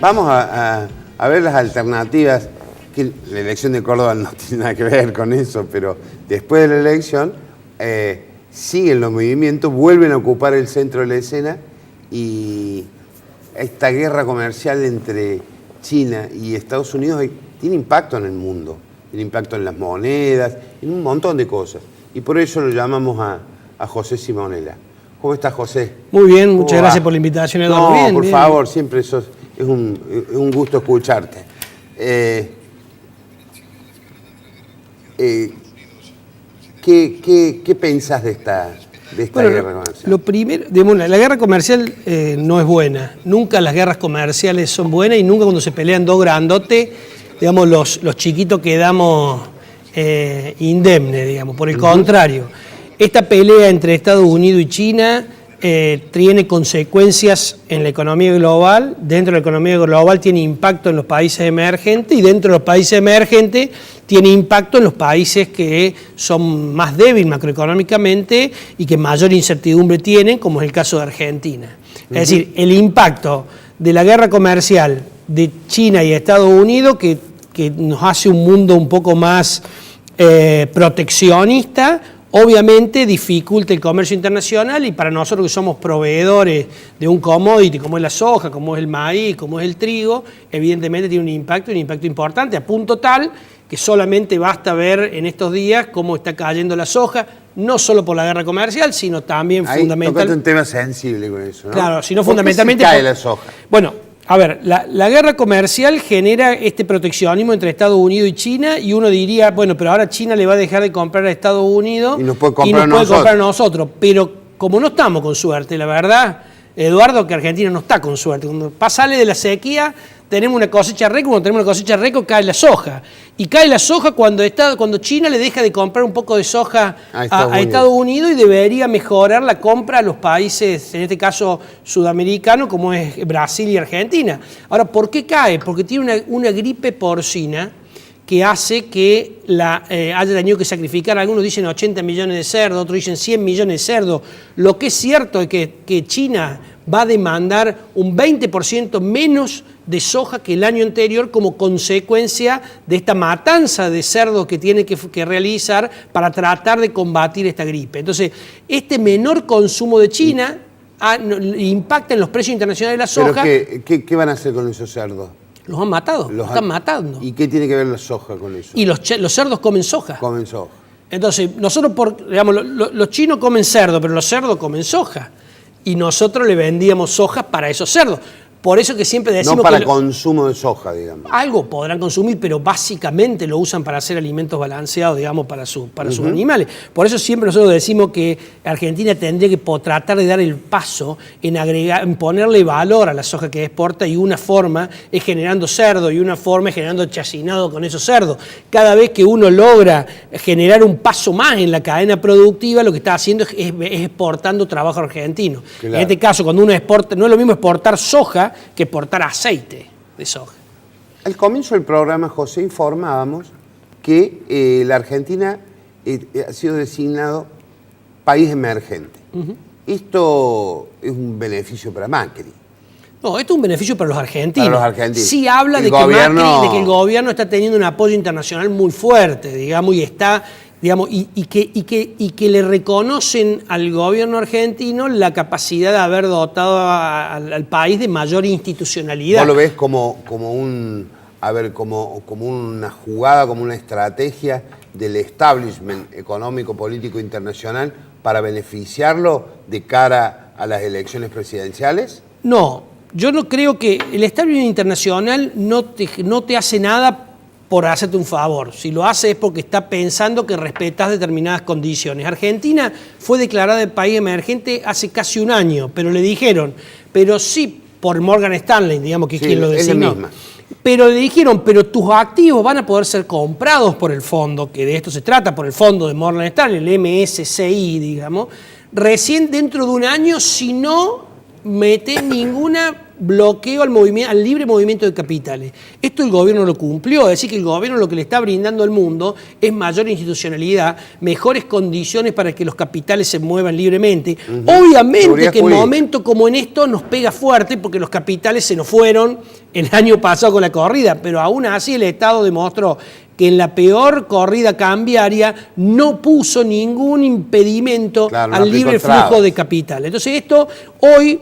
Vamos a ver las alternativas, que la elección de Córdoba no tiene nada que ver con eso, pero después de la elección siguen los movimientos, vuelven a ocupar el centro de la escena y esta guerra comercial entre China y Estados Unidos tiene impacto en el mundo, tiene impacto en las monedas, en un montón de cosas. Y por eso lo llamamos a José Simonella. ¿Cómo estás, José? Muy bien, muchas gracias por la invitación, Eduardo. No, bien, por bien. favor, siempre es un gusto escucharte. ¿Qué pensás de esta guerra comercial? Lo primero, digamos, la guerra comercial no es buena. Nunca las guerras comerciales son buenas y nunca cuando se pelean dos grandotes, digamos, los chiquitos quedamos indemnes, digamos. Por el contrario, esta pelea entre Estados Unidos y China tiene consecuencias en la economía global. Dentro de la economía global tiene impacto en los países emergentes y dentro de los países emergentes tiene impacto en los países que son más débiles macroeconómicamente y que mayor incertidumbre tienen, como es el caso de Argentina. Es decir, el impacto de la guerra comercial de China y Estados Unidos que nos hace un mundo un poco más proteccionista, obviamente dificulta el comercio internacional y para nosotros que somos proveedores de un commodity como es la soja, como es el maíz, como es el trigo, evidentemente tiene un impacto importante, a punto tal que solamente basta ver en estos días cómo está cayendo la soja, no solo por la guerra comercial, sino también fundamentalmente... Tocaste un tema sensible con eso, ¿no? Claro, sino fundamentalmente... ¿Por qué se cae la soja? Bueno, a ver, la guerra comercial genera este proteccionismo entre Estados Unidos y China y uno diría, bueno, pero ahora China le va a dejar de comprar a Estados Unidos y nos puede comprar a nosotros. Pero como no estamos con suerte, la verdad, Eduardo, que Argentina no está con suerte. Cuando sale de la sequía tenemos una cosecha récord, cuando tenemos una cosecha récord cae la soja. Y cae la soja cuando China le deja de comprar un poco de soja a Estados Unidos y debería mejorar la compra a los países, en este caso sudamericanos, como es Brasil y Argentina. Ahora, ¿por qué cae? Porque tiene una gripe porcina que hace que haya tenido que sacrificar, algunos dicen 80 millones de cerdos, otros dicen 100 millones de cerdos. Lo que es cierto es que China va a demandar un 20% menos de soja que el año anterior como consecuencia de esta matanza de cerdos que tiene que realizar para tratar de combatir esta gripe. Entonces, este menor consumo de China impacta en los precios internacionales de la soja. ¿Pero qué van a hacer con esos cerdos? Los han matado, los están matando. ¿Y qué tiene que ver la soja con eso? Y los cerdos comen soja. Comen soja. Entonces, nosotros, los chinos comen cerdo, pero los cerdos comen soja. Y nosotros le vendíamos soja para esos cerdos. Por eso que siempre decimos no para consumo de soja, digamos. Algo podrán consumir, pero básicamente lo usan para hacer alimentos balanceados, digamos, para sus animales. Por eso siempre nosotros decimos que Argentina tendría que tratar de dar el paso en ponerle valor a la soja que exporta, y una forma es generando cerdo y una forma es generando chacinado con esos cerdos. Cada vez que uno logra generar un paso más en la cadena productiva, lo que está haciendo es exportando trabajo argentino. Claro. En este caso, cuando uno exporta, no es lo mismo exportar soja que exportar aceite de soja. Al comienzo del programa, José, informábamos que la Argentina ha sido designado país emergente. Esto es un beneficio para Macri. No, esto es un beneficio para los argentinos. Para los argentinos. Sí habla de que el gobierno está teniendo un apoyo internacional muy fuerte, digamos, y está... Digamos, y que le reconocen al gobierno argentino la capacidad de haber dotado al país de mayor institucionalidad. ¿Vos lo ves como una jugada, como una estrategia del establishment económico, político internacional para beneficiarlo de cara a las elecciones presidenciales? No, yo no creo que el establishment internacional no te hace nada por hacerte un favor. Si lo hace es porque está pensando que respetas determinadas condiciones. Argentina fue declarada el país emergente hace casi un año, pero le dijeron, pero sí, por Morgan Stanley, digamos que es quien lo designó. Pero le dijeron, pero tus activos van a poder ser comprados por el fondo, que de esto se trata, por el fondo de Morgan Stanley, el MSCI, digamos, recién dentro de un año, si no mete ninguna bloqueo al libre movimiento de capitales. Esto el gobierno lo cumplió, es decir, que el gobierno lo que le está brindando al mundo es mayor institucionalidad, mejores condiciones para que los capitales se muevan libremente. Obviamente que en momentos como en esto nos pega fuerte porque los capitales se nos fueron el año pasado con la corrida, pero aún así el Estado demostró que en la peor corrida cambiaria no puso ningún impedimento al libre flujo de capital. Entonces esto hoy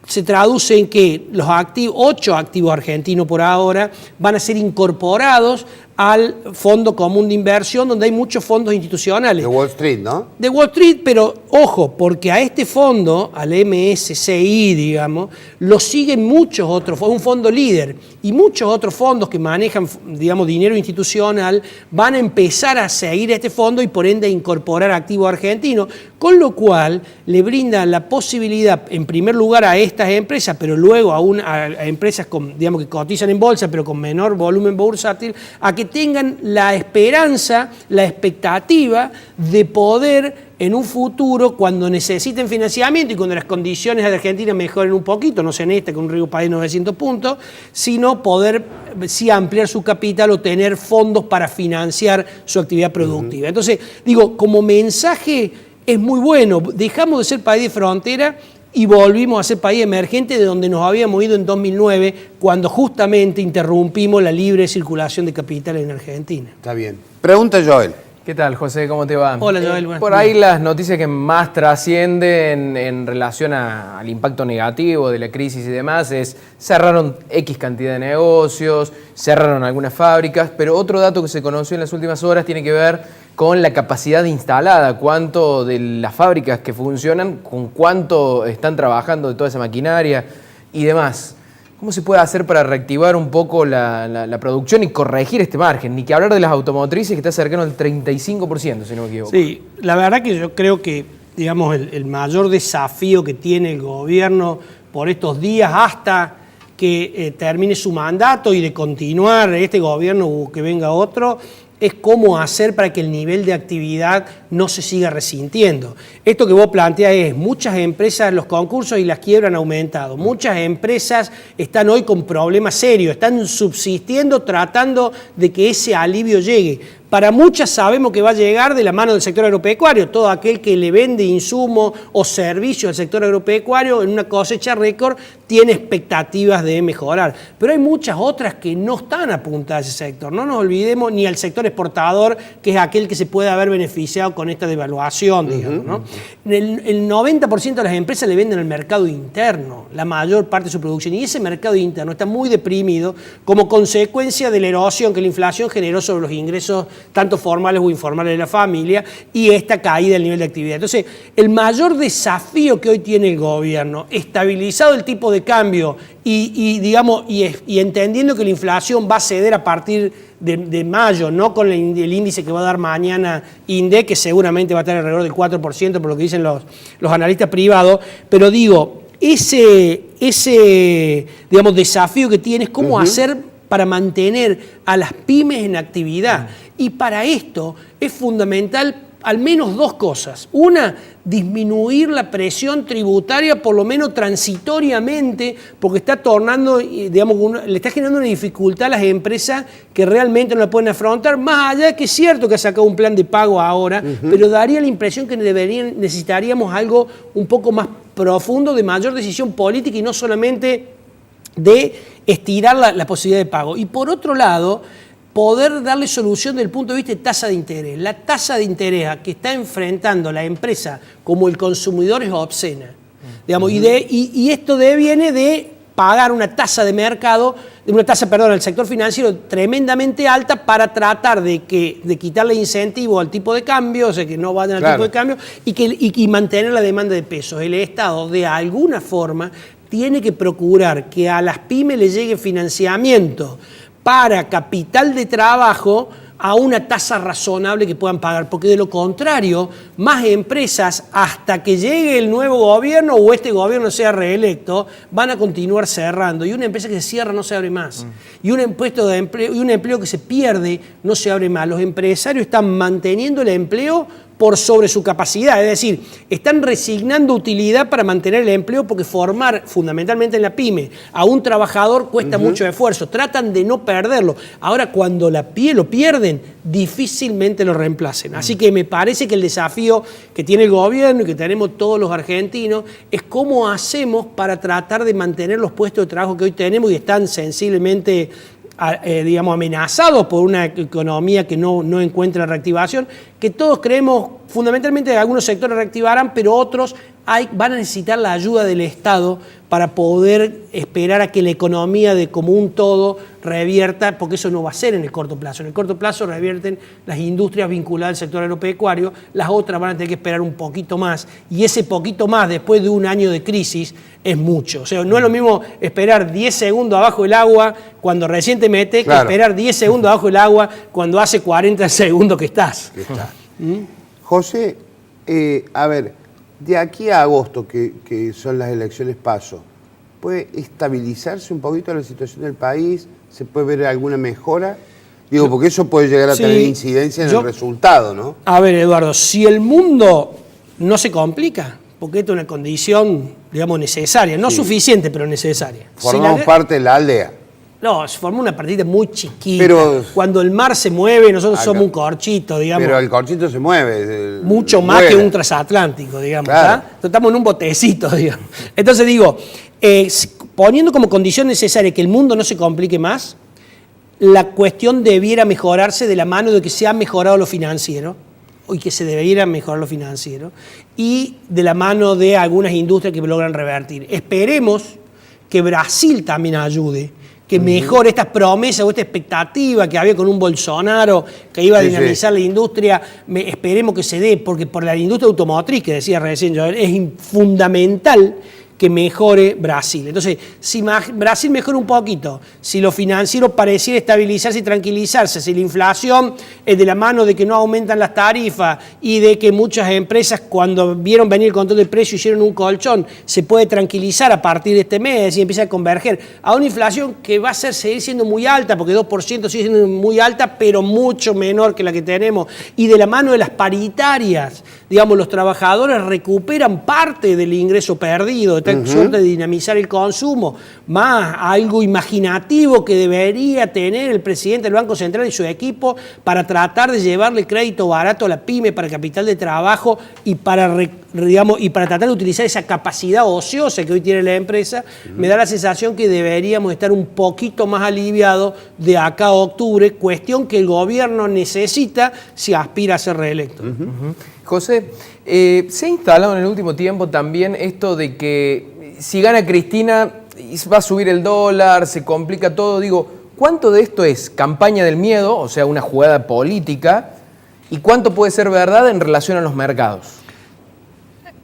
se traduce en que los 8 activos argentinos por ahora van a ser incorporados al Fondo Común de Inversión, donde hay muchos fondos institucionales. De Wall Street, ¿no? De Wall Street, pero ojo, porque a este fondo, al MSCI, digamos, lo siguen muchos otros, es un fondo líder, y muchos otros fondos que manejan, digamos, dinero institucional, van a empezar a seguir este fondo y por ende a incorporar activos argentinos, con lo cual le brinda la posibilidad, en primer lugar, a estas empresas, pero luego a empresas digamos, que cotizan en bolsa, pero con menor volumen bursátil, a que tengan la esperanza, la expectativa de poder en un futuro, cuando necesiten financiamiento y cuando las condiciones de Argentina mejoren un poquito, no sea en esta, con un riesgo país 900 puntos, sino poder sí ampliar su capital o tener fondos para financiar su actividad productiva. Entonces, digo, como mensaje es muy bueno, dejamos de ser país de frontera y volvimos a ser país emergente de donde nos habíamos ido en 2009, cuando justamente interrumpimos la libre circulación de capitales en Argentina. Está bien. Pregunta Joel. ¿Qué tal, José? ¿Cómo te va? Hola, Joel. Por ahí las noticias que más trascienden en relación al impacto negativo de la crisis y demás es cerraron X cantidad de negocios, cerraron algunas fábricas, pero otro dato que se conoció en las últimas horas tiene que ver con la capacidad instalada, cuánto de las fábricas que funcionan, con cuánto están trabajando de toda esa maquinaria y demás. ¿Cómo se puede hacer para reactivar un poco la producción y corregir este margen? Ni que hablar de las automotrices, que está cercano al 35%, si no me equivoco. Sí, la verdad que yo creo que, digamos, el mayor desafío que tiene el gobierno por estos días hasta que termine su mandato y de continuar este gobierno o que venga otro, es cómo hacer para que el nivel de actividad no se siga resintiendo. Esto que vos planteás es, muchas empresas, los concursos y las quiebras han aumentado, muchas empresas están hoy con problemas serios, están subsistiendo tratando de que ese alivio llegue. Para muchas sabemos que va a llegar de la mano del sector agropecuario, todo aquel que le vende insumos o servicios al sector agropecuario en una cosecha récord tiene expectativas de mejorar. Pero hay muchas otras que no están apuntadas a ese sector. No nos olvidemos ni al sector exportador, que es aquel que se puede haber beneficiado con esta devaluación, digamos, ¿no? El 90% de las empresas le venden al mercado interno, la mayor parte de su producción, y ese mercado interno está muy deprimido como consecuencia de la erosión que la inflación generó sobre los ingresos tanto formales o informales de la familia y esta caída del nivel de actividad. Entonces, el mayor desafío que hoy tiene el gobierno, estabilizado el tipo de cambio y entendiendo que la inflación va a ceder a partir de mayo, no con el índice que va a dar mañana INDEC, que seguramente va a estar alrededor del 4%, por lo que dicen los analistas privados, pero digo, ese digamos, desafío que tiene es cómo hacer para mantener a las pymes en actividad. Y para esto es fundamental al menos dos cosas. Una, disminuir la presión tributaria, por lo menos transitoriamente, porque está tornando, digamos, le está generando una dificultad a las empresas que realmente no la pueden afrontar, más allá de que es cierto que ha sacado un plan de pago ahora, pero daría la impresión que necesitaríamos algo un poco más profundo, de mayor decisión política y no solamente de estirar la posibilidad de pago. Y por otro lado, poder darle solución desde el punto de vista de tasa de interés. La tasa de interés a que está enfrentando la empresa como el consumidor es obscena. Digamos, y esto viene de pagar una tasa de mercado, al sector financiero tremendamente alta para tratar de quitarle incentivo al tipo de cambio, o sea, que no vayan al tipo de cambio, y mantener la demanda de pesos. El Estado, de alguna forma, tiene que procurar que a las pymes les llegue financiamiento para capital de trabajo a una tasa razonable que puedan pagar, porque de lo contrario, más empresas, hasta que llegue el nuevo gobierno o este gobierno sea reelecto, van a continuar cerrando, y una empresa que se cierra no se abre más, y un puesto de empleo y un empleo que se pierde no se abre más. Los empresarios están manteniendo el empleo por sobre su capacidad. Es decir, están resignando utilidad para mantener el empleo porque formar fundamentalmente en la pyme a un trabajador cuesta mucho esfuerzo. Tratan de no perderlo. Ahora, cuando lo pierden, difícilmente lo reemplacen. Así que me parece que el desafío que tiene el gobierno y que tenemos todos los argentinos es cómo hacemos para tratar de mantener los puestos de trabajo que hoy tenemos y están sensiblemente digamos, amenazados por una economía que no encuentra reactivación, que todos creemos fundamentalmente que algunos sectores reactivarán, pero otros van a necesitar la ayuda del Estado para poder esperar a que la economía de como un todo revierta, porque eso no va a ser en el corto plazo. En el corto plazo revierten las industrias vinculadas al sector agropecuario, las otras van a tener que esperar un poquito más, y ese poquito más después de un año de crisis es mucho. O sea, no es lo mismo esperar 10 segundos abajo del agua cuando recién te metes, que esperar 10 segundos abajo del agua cuando hace 40 segundos que estás. José, a ver, de aquí a agosto, que son las elecciones PASO, ¿puede estabilizarse un poquito la situación del país? ¿Se puede ver alguna mejora? Digo, porque eso puede llegar a tener incidencia en el resultado, ¿no? A ver, Eduardo, si el mundo no se complica, porque esto es una condición, digamos, necesaria, no suficiente, pero necesaria. Formamos parte de la aldea. No, se formó una partida muy chiquita. Pero, cuando el mar se mueve, nosotros somos un corchito, digamos. Pero el corchito se mueve. Mucho más que un transatlántico, digamos. Claro. Estamos en un botecito, digamos. Entonces digo, poniendo como condición necesaria que el mundo no se complique más, la cuestión debiera mejorarse de la mano de que se ha mejorado lo financiero, y que se debiera mejorar lo financiero, y de la mano de algunas industrias que logran revertir. Esperemos que Brasil también ayude, que mejore estas promesas o esta expectativa que había con un Bolsonaro que iba a dinamizar la industria, esperemos que se dé, porque por la industria automotriz, que decía recién yo, es fundamental que mejore Brasil. Entonces, si Brasil mejora un poquito, si lo financiero pareciera estabilizarse y tranquilizarse, si la inflación es de la mano de que no aumentan las tarifas y de que muchas empresas cuando vieron venir el control de precios hicieron un colchón, se puede tranquilizar a partir de este mes y empieza a converger a una inflación que va a seguir siendo muy alta, porque 2% sigue siendo muy alta, pero mucho menor que la que tenemos, y de la mano de las paritarias, digamos, los trabajadores recuperan parte del ingreso perdido, suerte de dinamizar el consumo, más algo imaginativo que debería tener el presidente del Banco Central y su equipo para tratar de llevarle crédito barato a la pyme para capital de trabajo y para tratar de utilizar esa capacidad ociosa que hoy tiene la empresa, me da la sensación que deberíamos estar un poquito más aliviados de acá a octubre, cuestión que el gobierno necesita si aspira a ser reelecto. José, se ha instalado en el último tiempo también esto de que si gana Cristina va a subir el dólar, se complica todo. Digo, ¿cuánto de esto es campaña del miedo, o sea, una jugada política, y cuánto puede ser verdad en relación a los mercados?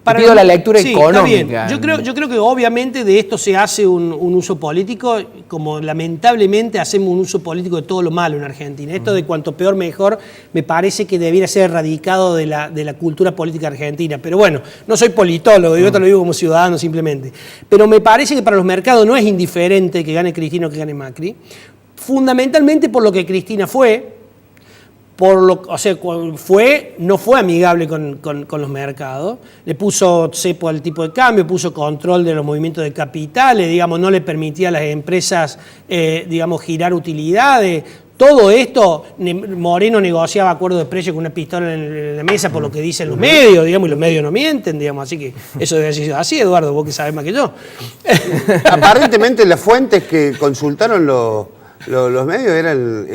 Te pido la lectura económica. Yo creo que obviamente de esto se hace un uso político, como lamentablemente hacemos un uso político de todo lo malo en Argentina. Esto de cuanto peor mejor me parece que debiera ser erradicado de la cultura política argentina. Pero bueno, no soy politólogo, yo te lo digo como ciudadano simplemente. Pero me parece que para los mercados no es indiferente que gane Cristina o que gane Macri, fundamentalmente por lo que Cristina fue. No fue amigable con los mercados, le puso cepo al tipo de cambio, puso control de los movimientos de capitales, digamos, no le permitía a las empresas, girar utilidades. Todo esto, Moreno negociaba acuerdos de precio con una pistola en la mesa por lo que dicen los medios, digamos, y los medios no mienten, digamos, así que eso debe ser así, Eduardo, vos que sabés más que yo. Aparentemente las fuentes que consultaron los medios eran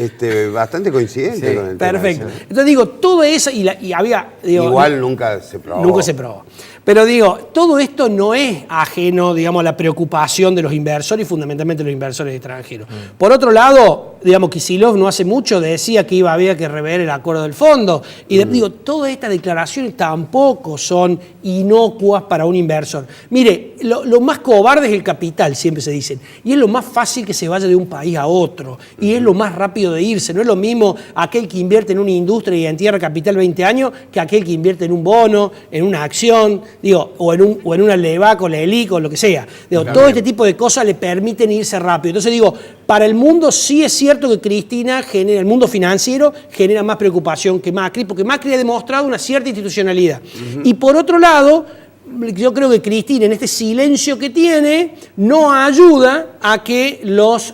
bastante coincidentes con el tema. Perfecto. Entonces digo, todo eso, y había... Igual nunca se probó. Nunca se probó. Pero digo, todo esto no es ajeno, digamos, a la preocupación de los inversores y fundamentalmente los inversores extranjeros. Por otro lado, digamos, Kicillof no hace mucho decía que había que rever el acuerdo del fondo. Y digo, todas estas declaraciones tampoco son inocuas para un inversor. Mire, lo más cobarde es el capital, siempre se dicen. Y es lo más fácil que se vaya de un país a otro. Y es lo más rápido de irse. No es lo mismo aquel que invierte en una industria y entierra capital 20 años que aquel que invierte en un bono, en una acción, o en una Levac o la ELIC o lo que sea. Todo este tipo de cosas le permiten irse rápido. Entonces digo, para el mundo sí es cierto cierto que Cristina genera, el mundo financiero genera más preocupación que Macri, porque Macri ha demostrado una cierta institucionalidad. Y por otro lado, yo creo que Cristina, en este silencio que tiene, no ayuda a que los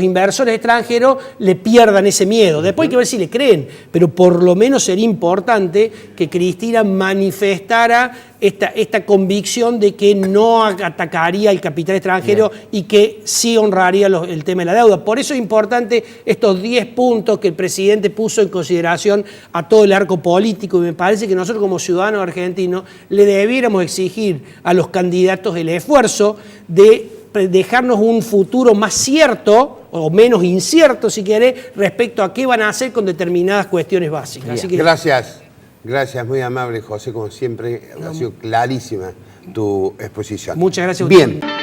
inversores extranjeros le pierdan ese miedo. Después hay que ver si le creen, pero por lo menos sería importante que Cristina manifestara esta convicción de que no atacaría el capital extranjero y que sí honraría el tema de la deuda. Por eso es importante estos 10 puntos que el presidente puso en consideración a todo el arco político, y me parece que nosotros como ciudadanos argentinos le debiéramos exigir a los candidatos el esfuerzo de dejarnos un futuro más cierto o menos incierto, si quiere, respecto a qué van a hacer con determinadas cuestiones básicas. Así que, Gracias, muy amable, José, como siempre, ha sido clarísima tu exposición. muchas gracias a Bien. usted.